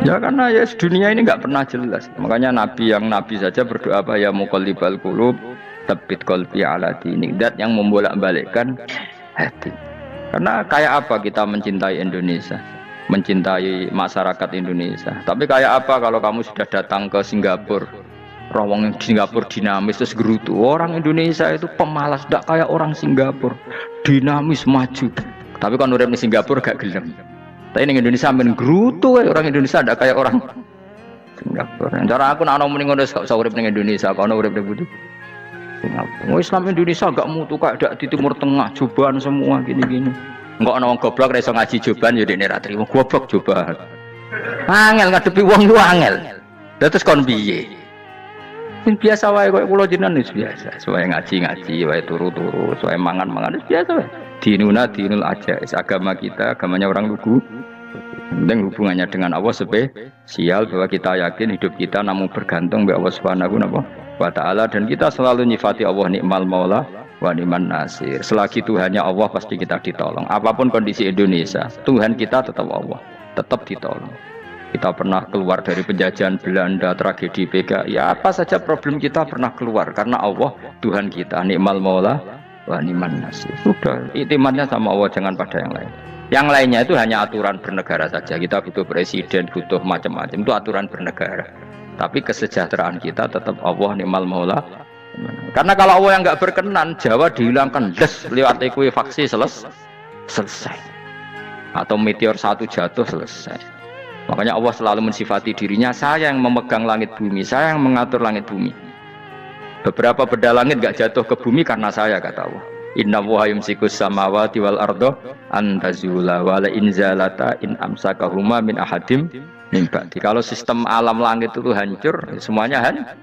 Ya karena ya dunia ini nggak pernah jelas. Makanya nabi saja berdoa apa ya muqallibal qulub tsabbit qalbi ala dinik. Dat yang membolak-balikkan hati. Karena kayak apa kita mencintai Indonesia, mencintai masyarakat Indonesia. Tapi kayak apa kalau kamu sudah datang ke Singapura, rawang Singapura dinamis terus gerutu. Orang Indonesia itu pemalas, tidak kayak orang Singapura, dinamis maju. Tapi kalau urip di Singapura gak gelem. Tapi di Indonesia men gerutu, orang Indonesia tidak kayak orang Singapura. Cara aku nak ngomong ngono gak usah urip ning Indonesia, kono urip ning Budi. Singapura. Islam Indonesia gak mutu kayak dak di Timur Tengah, cobaan semua gini-gini. Enggak ana wong goblok ra iso ngaji cobaan ya dekne ra trimo goblok cobaan. Angel ngadepi wong ku angel. Lah terus kon piye? Sing biasa wae koyo kula jenengan wis biasa. Suwe ngaji-ngaji wae turu-turu, suwe mangan-mangan wis biasa wae. Dinuna dinul aja, agama kita, agamanya orang lugu. Penting hubungannya dengan Allah spesial bahwa kita yakin hidup kita namun bergantung kepada Allah Subhanahu wa taala dan kita selalu nyifati Allah nikmal maula wa ni'man nasir. Selagi Tuhannya Allah pasti kita ditolong. Apapun kondisi Indonesia, Tuhan kita tetap Allah, tetap ditolong. Kita pernah keluar dari penjajahan Belanda, tragedi PKI, ya apa saja problem kita pernah keluar karena Allah Tuhan kita nikmal maula wa ni'man nasir. Sudah, iktimatnya sama Allah, jangan pada yang lain. Yang lainnya itu hanya aturan bernegara saja. Kita butuh presiden, butuh macam-macam, itu aturan bernegara. Tapi kesejahteraan kita tetap Allah ni'mal maula. Karena kalau Allah yang nggak berkenan, Jawa dihilangkan des lewat ekuifaksi selesai. Atau meteor satu jatuh selesai. Makanya Allah selalu mensifati dirinya, saya yang memegang langit bumi, saya yang mengatur langit bumi. Beberapa benda langit nggak jatuh ke bumi karena saya, kata Allah. Inna wa yumsikus samawati wal ardo antazula wala inzalata in amsakahuma min ahadim min ba'di. Kalau sistem alam langit itu hancur, semuanya hancur.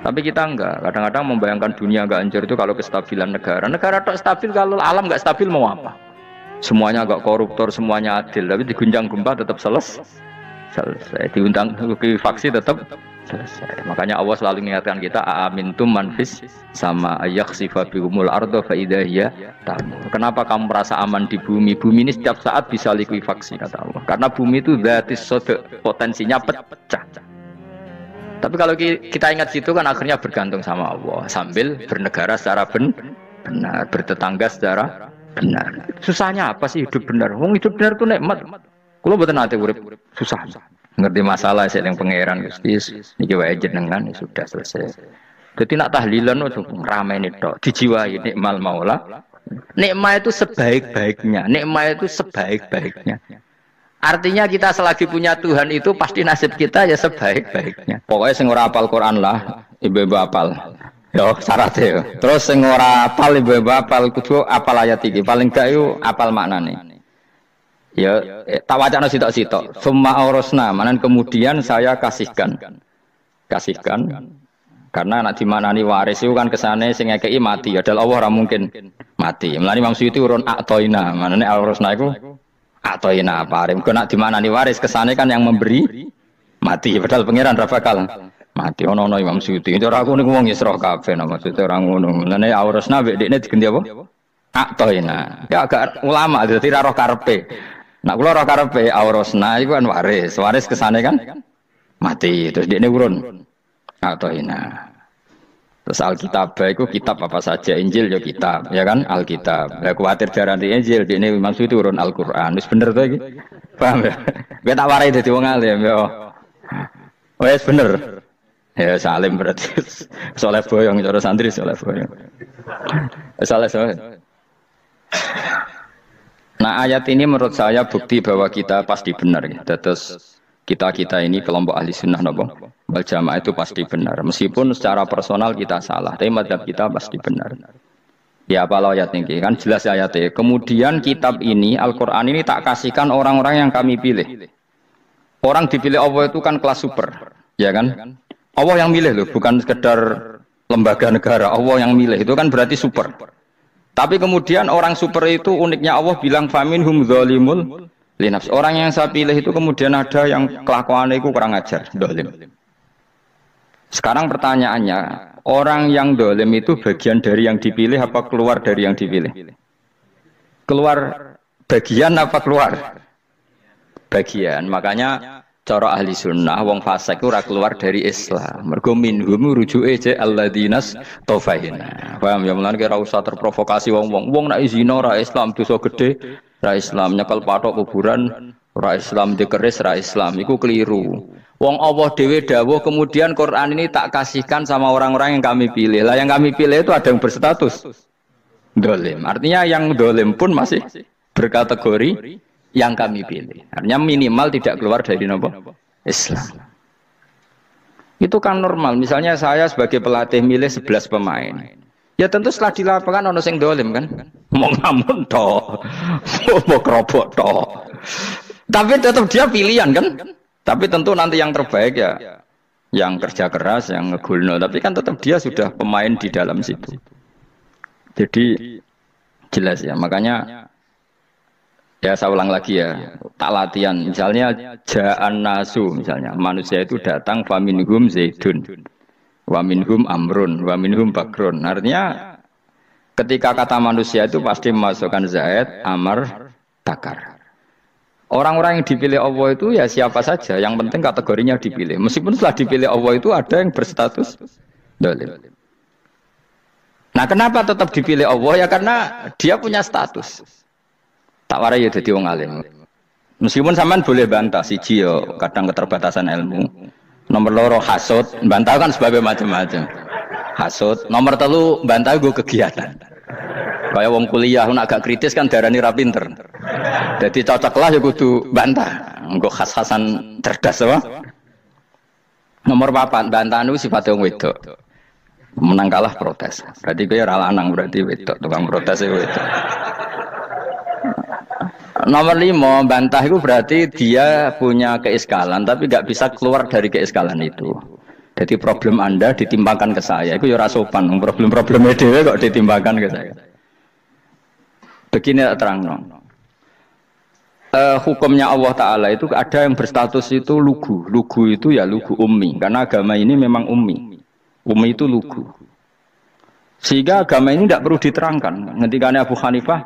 Tapi kita enggak, kadang-kadang membayangkan dunia enggak hancur itu kalau kestabilan negara. Negara tak stabil, kalau alam enggak stabil mau apa? Semuanya enggak koruptor, semuanya adil, tapi diguncang gempa tetap selesai. Diundang faksi tetap selesai. Makanya Allah selalu mengingatkan kita, aamintum man fis sama ayakhsifa bihumul ardo fa idza hiya tamur. Kenapa kamu merasa aman di bumi? Bumi ini setiap saat bisa likuifaksi, kata Allah. Karena bumi itu dzatis sodok, potensinya pecah. Tapi kalau kita ingat situ kan akhirnya bergantung sama Allah sambil bernegara secara benar, bertetangga secara benar. Susahnya apa sih hidup benar? Wong hidup benar itu nikmat. Kalau mboten nate urip susah. Ngerti masalah sik ning pangeran Gusti niki wae jenengan sudah selesai. Dadi nak tahlilan itu ramene tok, dijiwai nikmal maula. Nikmat itu sebaik-baiknya, nikmat itu sebaik-baiknya. Artinya kita selagi punya Tuhan itu pasti nasib kita ya sebaik-baiknya. Pokoknya sing ora hafal Quran lah, ibu-ibu hafal. Yo syaratnya yo. Terus sing ora hafal ibu-ibu hafal kudu hafal ayat iki. Paling gak yo hafal maknane. Ya tak wacana sitok-sitok. Summa aurasna, manan kemudian saya kasihkan. Karena anak dimanani waris itu kan kesane sing ngekeki mati. Adalah Allah ora mungkin mati. Mulane Imam Suyuti urun atoina, manane aurasna iku atoina paring. Kok nak dimanani waris kesane kan yang memberi mati. Padahal pangeran ra bakal mati. Ono Imam Suyuti. Cara aku niku wong Isra kabeh maksudnya ora ngono. Mulane aurasna mek dekne diganti apa? Atoina. Ya agak ulama dadi ra roh karepe. Nak kula roh karepe aurasna iku kan waris. Waris kesane kan mati. Terus dekne urun atoina. Terus Alkitab itu kitab apa saja, Injil ya kitab, ya kan Alkitab. Ya khawatir darah di Injil, ini maksud itu turun Al-Quran. Wis bener tuh, paham ya? Gue tak warai dari wong alim, ya. Wes bener, ya salim berarti. Soleh boyong, cara santri soleh boyong. Soleh. Nah ayat ini menurut saya bukti bahwa kita pasti benar. Ya. Terus kita ini kelompok ahli sunnah nopo wal jamaah itu pasti benar meskipun secara personal kita salah tapi mazhab kita pasti benar ya apa ayat ini kan jelas ayatnya kemudian kitab ini Al-Quran ini tak kasihkan orang-orang yang kami pilih orang dipilih Allah itu kan kelas super ya kan Allah yang milih loh bukan sekedar lembaga negara Allah yang milih itu kan berarti super tapi kemudian orang super itu uniknya Allah bilang faminhum zalimul linafs. Orang yang saya pilih itu kemudian ada yang kelakuannya itu kurang ajar, dolim. Sekarang pertanyaannya, orang yang dolim itu bagian dari yang dipilih apa keluar dari yang dipilih? Keluar bagian apa keluar? bagian. Makanya cara ahli sunnah wong fasik ora keluar dari Islam. Mergo minhum rujuke je alladinas tofahina. Paham ya mulane ora usah terprovokasi wong-wong. Wong nek zina ora Islam dosa gede, ora Islam nyekel patok kuburan, ora Islam dikeris, ora Islam. Iku keliru. Wong Allah dhewe dawuh kemudian Quran ini tak kasihkan sama orang-orang yang kami pilih. Lah yang kami pilih itu ada yang berstatus dolim. Artinya yang dolim pun masih berkategori yang kami pilih. Artinya minimal tidak keluar dari Islam. Itu kan normal. Misalnya saya sebagai pelatih milih 11 pemain. Ya tentu setelah di lapangan ono sing dolim kan. Mau ngamun toh. Mau kerobok toh. Tapi tetap dia pilihan kan. Tapi tentu nanti yang terbaik ya yang kerja keras, yang ngegulno. Tapi kan tetap dia sudah pemain di dalam situ. Jadi jelas ya. Makanya ya saya ulang lagi ya, tak latihan. Misalnya ja'an nasu, misalnya manusia itu datang faminhum zaidun, waminhum amrun, waminhum bakrun. Artinya ketika kata manusia itu pasti memasukkan zaid, amr, bakar. Orang-orang yang dipilih Allah itu ya siapa saja, yang penting kategorinya dipilih. Meskipun setelah dipilih Allah itu ada yang berstatus dolim. Nah kenapa tetap dipilih Allah? Ya karena dia punya status. Tak warai ya dadi wong alim. Meskipun sampean boleh bantah siji yo kadang keterbatasan ilmu. Nomor loro hasud, bantah kan sebab macam-macam. Hasud, nomor telu bantah gue kegiatan. Kayak wong kuliah nak agak kritis kan darani ra pinter. Jadi cocok lah ya kudu bantah. Engko khas-khasan cerdas apa? Nomor 4 bantah niku sifate wong wedok. Menang kalah protes. Berarti kowe ora lanang berarti wedok tukang protes itu wedok. Nomor 5, bantah itu berarti dia punya keiskalan tapi nggak bisa keluar dari keiskalan itu. Jadi problem Anda ditimbangkan ke saya, itu ya rasopan. Problem-problemnya dia kok ditimbangkan ke saya. Begini terang hukumnya Allah Ta'ala itu ada yang berstatus itu lugu. Lugu itu ya lugu ummi. Karena agama ini memang ummi. Ummi itu lugu. Sehingga agama ini tidak perlu diterangkan. Ketika Abu Hanifah,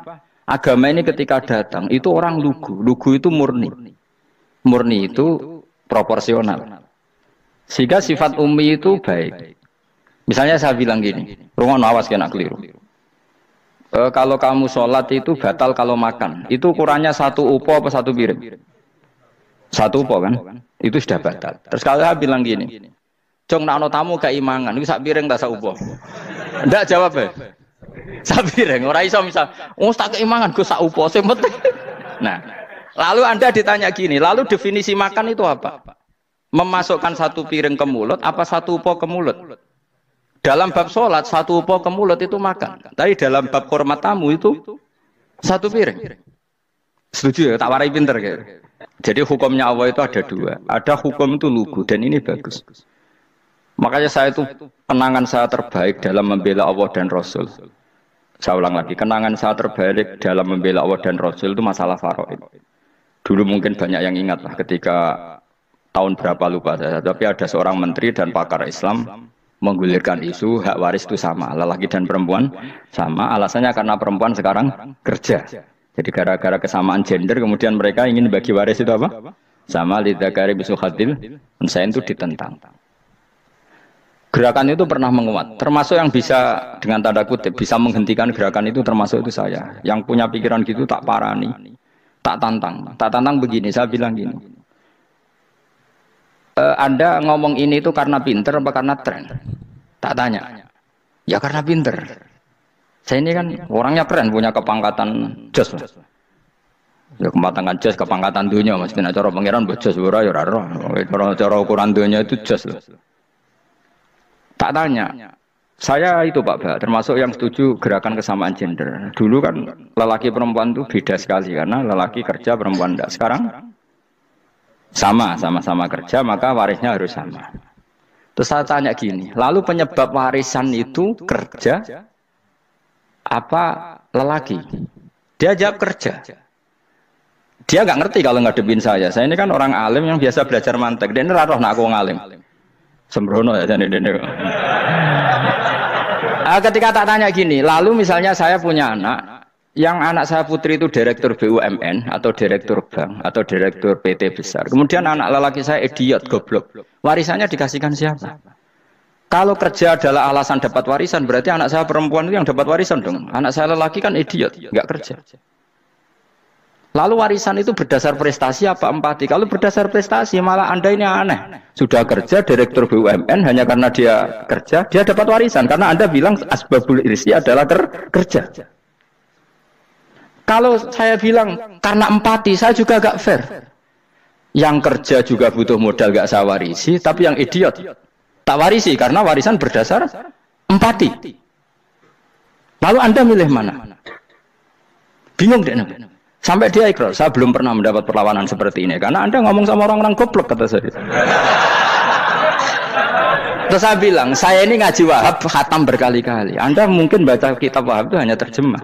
agama ini ketika datang, itu orang lugu. Lugu itu murni. Murni itu proporsional. Sehingga sifat ummi itu baik. Misalnya saya bilang gini, rungon awas kena keliru. Kalau kamu sholat itu batal kalau makan. Itu ukurannya 1 upo apa 1 piring? 1 upo kan? Itu sudah batal. Terus kalau saya bilang gini, Jong nak tamu keimangan, itu 1 piring tak 1 upo. Ndak jawab ya? Sabireng, ora iso misal, tak keimangan gue sak upo sing penting. Nah, lalu Anda ditanya gini, lalu definisi makan itu apa? Memasukkan 1 piring ke mulut, apa 1 upo ke mulut? Dalam bab sholat, 1 upo ke mulut itu makan. Tapi dalam bab hormat tamu itu 1 piring. Setuju ya? Tak warai pinter kayak. Jadi hukumnya Allah itu ada 2. Ada hukum itu lugu dan ini bagus. Makanya saya itu kenangan saya terbaik dalam membela Allah dan Rasul. Saya ulang lagi, kenangan saya terbaik dalam membela Allah dan Rasul itu masalah faraid. Dulu mungkin banyak yang ingat lah ketika tahun berapa lupa saya, tapi ada seorang menteri dan pakar Islam menggulirkan isu hak waris itu sama, lelaki dan perempuan sama, alasannya karena perempuan sekarang kerja. Jadi gara-gara kesamaan gender kemudian mereka ingin bagi waris itu apa? Sama lidzakari bisul hadil, saya itu ditentang. Gerakan itu pernah menguat, termasuk yang bisa dengan tanda kutip bisa menghentikan gerakan itu termasuk itu saya. Yang punya pikiran gitu tak parani, tak tantang begini. Saya bilang gini, Anda ngomong ini itu karena pinter apa karena tren? Tak tanya, ya karena pinter. Saya ini kan orangnya keren, punya kepangkatan jos. Ya kepangkatan jos, kepangkatan dunia, mesti cara pangeran bojos ora ya ora. Cara ukuran dunia itu jos loh. Tak tanya, saya itu Pak, termasuk yang setuju gerakan kesamaan gender. Dulu kan lelaki perempuan itu beda sekali karena lelaki kerja perempuan tidak. Sekarang sama-sama kerja maka warisnya harus sama. Terus saya tanya gini, lalu penyebab warisan itu kerja apa lelaki? Dia jawab kerja. Dia nggak ngerti kalau ngadepin saya. Saya ini kan orang alim yang biasa belajar mantek. Dia ini roh nak aku ngalim. Sembrono ya jadi ini. Ketika tak tanya gini, lalu misalnya saya punya anak yang anak saya putri itu direktur BUMN atau direktur bank atau direktur PT besar. Kemudian anak lelaki saya idiot, goblok. Warisannya dikasihkan siapa? Kalau kerja adalah alasan dapat warisan, berarti anak saya perempuan itu yang dapat warisan dong. Anak saya lelaki kan idiot, nggak kerja. Lalu warisan itu berdasar prestasi apa empati? Kalau berdasar prestasi malah Anda ini aneh. Sudah kerja direktur BUMN hanya karena dia kerja, dia dapat warisan. Karena Anda bilang asbabul irsi adalah kerja. Kalau saya bilang karena empati, saya juga gak fair. Yang kerja juga butuh modal gak saya warisi, tapi yang idiot tak warisi karena warisan berdasar empati. Lalu Anda milih mana? Bingung deh. Sampai dia ikrar, saya belum pernah mendapat perlawanan seperti ini. Karena Anda ngomong sama orang-orang goblok, kata saya. Terus saya bilang, saya ini ngaji Wahab, khatam berkali-kali. Anda mungkin baca kitab Wahab itu hanya terjemah.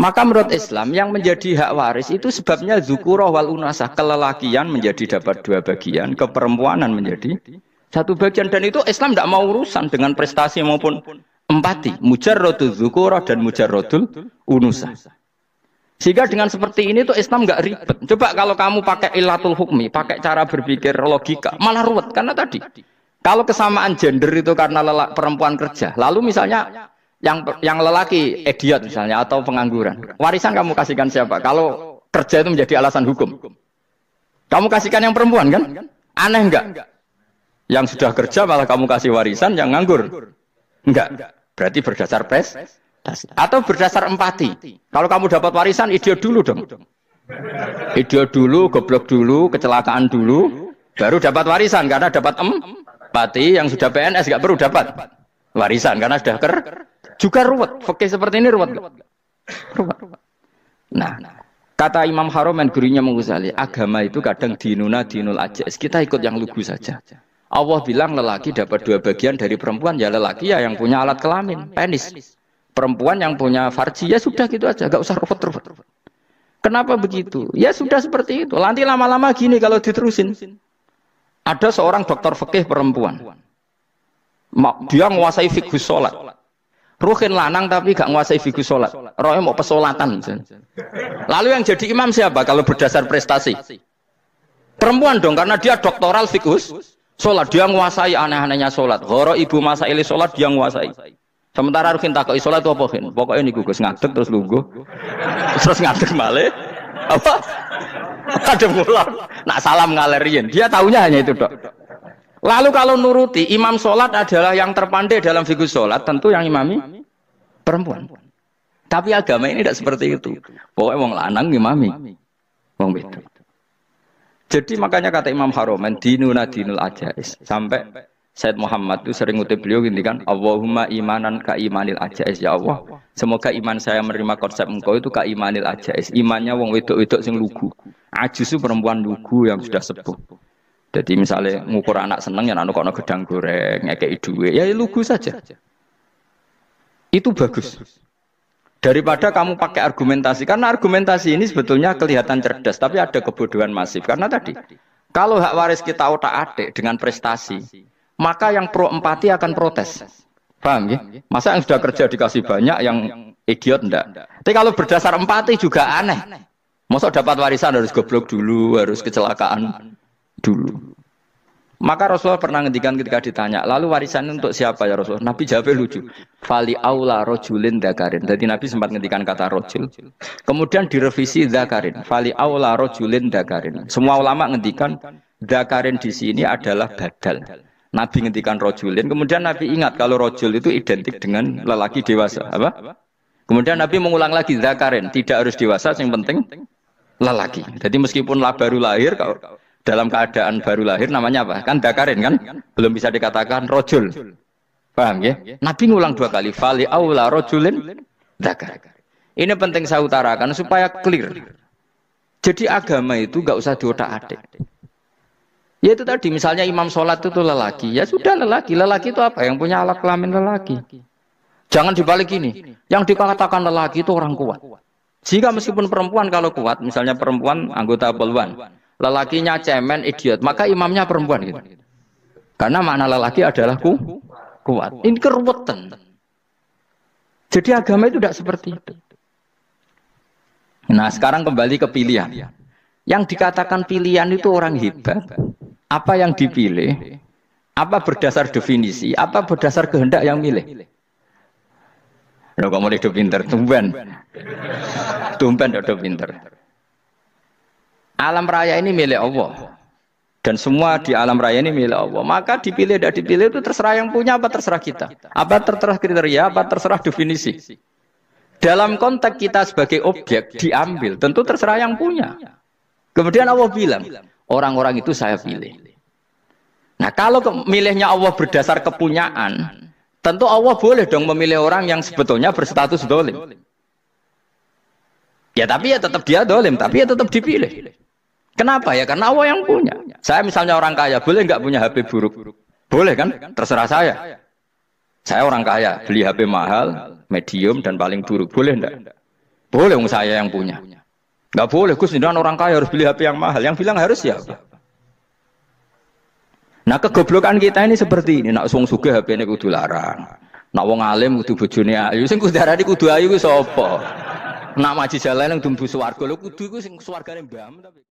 Maka menurut Islam yang menjadi hak waris itu sebabnya dzukurah wal unasah, kelelakian menjadi dapat 2 bagian, keperempuanan menjadi 1 bagian, dan itu Islam tidak mau urusan dengan prestasi maupun empati, mujarradul dzukurah dan mujarradul unusah. Sehingga dengan seperti ini tuh Islam nggak ribet. Coba kalau kamu pakai ilatul hukmi, pakai cara berpikir logika, malah ruwet karena tadi kalau kesamaan gender itu karena perempuan kerja, lalu misalnya yang lelaki idiot misalnya atau pengangguran, warisan kamu kasihkan siapa? Kalau kerja itu menjadi alasan hukum, kamu kasihkan yang perempuan kan? Aneh enggak? Yang sudah kerja malah kamu kasih warisan yang nganggur? Enggak. Berarti berdasar atau berdasar empati. Kalau kamu dapat warisan idiot dulu dong. Idiot dulu, goblok dulu, kecelakaan dulu, baru dapat warisan karena dapat empati. Yang sudah PNS enggak perlu dapat warisan karena sudah juga ruwet. Oke, seperti ini ruwet. Nah, kata Imam Haromen gurunya Ghazali, agama itu kadang dinuna dinul ajais. Kita ikut yang lugu saja. Allah bilang lelaki dapat 2 bagian dari perempuan, ya lelaki ya yang punya alat kelamin, penis. Perempuan yang punya farji, ya sudah gitu aja, gak usah ruwet-ruwet. Kenapa begitu? Ya sudah seperti itu. Nanti lama-lama gini kalau diterusin. Ada seorang dokter fikih perempuan. Dia menguasai fikih sholat. Ruhin lanang tapi gak menguasai fikih sholat. Rohnya mau pesolatan. Lalu yang jadi imam siapa kalau berdasar prestasi? Perempuan dong, karena dia doktoral fikih sholat. Dia menguasai aneh-anehnya sholat. Goro ibu masa ili sholat dia menguasai. Sementara Ruhin takoi sholat itu apa? Pokoknya ini gugus ngadeg terus lugu. Terus ngadeg malah. Apa? Ada mulang. Nak salam ngalerian. Dia tahunya hanya itu dok. Lalu kalau nuruti imam sholat adalah yang terpandai dalam fikih sholat, tentu yang imami perempuan. Tapi agama ini tidak seperti itu. Pokoknya wong lanang imami wong itu. Jadi makanya kata Imam Haromen dinuna dinul ajais. Sampai Said Muhammad itu sering ngutip beliau gini kan, Allahumma imanan ka imanil ajais, ya Allah. Semoga iman saya menerima konsep engkau itu ka imanil ajais. Imannya wong wedok-wedok sing lugu. Ajis itu perempuan lugu yang sudah sepuh. Jadi misalnya ngukur anak seneng ya anak kono gedang goreng, ngekei duwe, ya lugu saja. Itu bagus. Daripada kamu pakai argumentasi, karena argumentasi ini sebetulnya kelihatan cerdas, tapi ada kebodohan masif. Karena tadi, kalau hak waris kita otak-atik dengan prestasi, maka yang pro empati akan protes. Paham ya? Masa yang sudah kerja dikasih banyak, yang idiot enggak? Tapi kalau berdasar empati juga aneh. Masa dapat warisan harus goblok dulu, harus kecelakaan dulu. Maka Rasulullah pernah ngendikan ketika ditanya, lalu warisan untuk siapa ya Rasulullah? Nabi jawabnya lucu. Fali aula rojulin dzakarin. Jadi Nabi sempat ngendikan kata rojul. Kemudian direvisi dzakarin. Fali aula rojulin dzakarin. Semua ulama ngendikan dzakarin di sini adalah badal. Nabi ngendikan rojulin. Kemudian Nabi ingat kalau rojul itu identik dengan lelaki dewasa. Apa? Kemudian Nabi mengulang lagi dzakarin. Tidak harus dewasa, yang penting lelaki. Jadi meskipun baru lahir, kalau dalam keadaan baru lahir namanya apa? Kan dakarin kan? Belum bisa dikatakan rojul. Paham ya? Nabi ngulang 2 kali. Fali aula rojulin dakar. Ini penting saya utarakan supaya clear. Jadi agama itu gak usah diotak-atik. Ya itu tadi misalnya imam sholat itu lelaki. Ya sudah lelaki. Lelaki itu apa? Yang punya alat kelamin lelaki. Jangan dibalik ini. Yang dikatakan lelaki itu orang kuat. Jika meskipun perempuan kalau kuat, misalnya perempuan anggota poluan. Lelakinya cemen, idiot, maka imamnya perempuan gitu. Karena makna lelaki adalah kuat. Ini keruwetan. Jadi agama itu tidak seperti itu. Nah, sekarang kembali ke pilihan. Yang dikatakan pilihan itu orang hebat. Apa yang dipilih? Apa berdasar definisi? Apa berdasar kehendak yang milih? Loh, kamu udah pinter, tumben. Tumben udah pinter. Alam raya ini milik Allah. Dan semua di alam raya ini milik Allah. Maka dipilih dan dipilih itu terserah yang punya apa terserah kita. Apa terserah kriteria, apa terserah definisi. Dalam konteks kita sebagai objek diambil, tentu terserah yang punya. Kemudian Allah bilang, orang-orang itu saya pilih. Nah, kalau milihnya Allah berdasar kepunyaan, tentu Allah boleh dong memilih orang yang sebetulnya berstatus dolim. Ya tapi ya tetap dia dolim, tapi ya tetap dipilih. Kenapa ya? Karena Allah yang punya. Saya misalnya orang kaya, boleh nggak punya HP buruk? Boleh kan? Terserah saya. Saya orang kaya, beli HP mahal, medium dan paling buruk. Boleh enggak? Boleh, saya yang punya. Nggak boleh, Gus, dengan orang kaya harus beli HP yang mahal. Yang bilang harus ya. Nah, kegoblokan kita ini seperti ini. Nak wong sugih HP-ne kudu larang. Nak wong alim kudu bojone ayu. Sing kudu darani kudu ayu ku sapa? Nak maji jalan nang dumbu swarga lho kudu iku sing swargane mbam tapi